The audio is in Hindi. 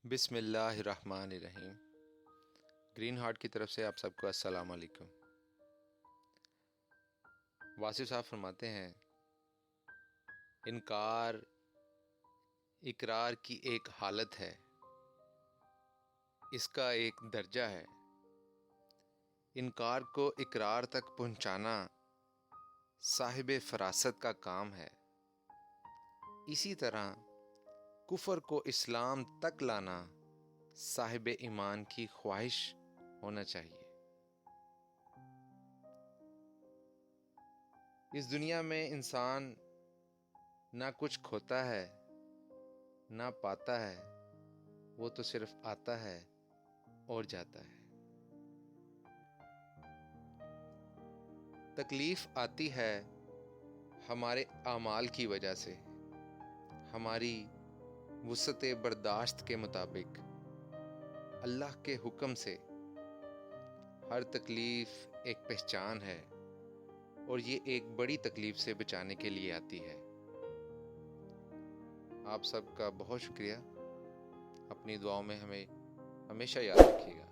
बिस्मिल्लाहिर्रहमानिर्रहीम। ग्रीन हार्ट की तरफ से आप सबको अस्सलाम वालेकुम। वासिफ साहब फरमाते हैं, इनकार इकरार की एक हालत है, इसका एक दर्जा है। इनकार को इकरार तक पहुंचाना साहिब फरासत का काम है। इसी तरह कुफर को इस्लाम तक लाना साहिब ईमान की ख्वाहिश होना चाहिए। इस दुनिया में इंसान ना कुछ खोता है ना पाता है, वो तो सिर्फ आता है और जाता है। तकलीफ आती है हमारे आमाल की वजह से, हमारी वुसअत बर्दाश्त के मुताबिक, अल्लाह के हुक्म से। हर तकलीफ एक पहचान है और ये एक बड़ी तकलीफ से बचाने के लिए आती है। आप सबका बहुत शुक्रिया। अपनी दुआओं में हमें हमेशा याद रखिएगा।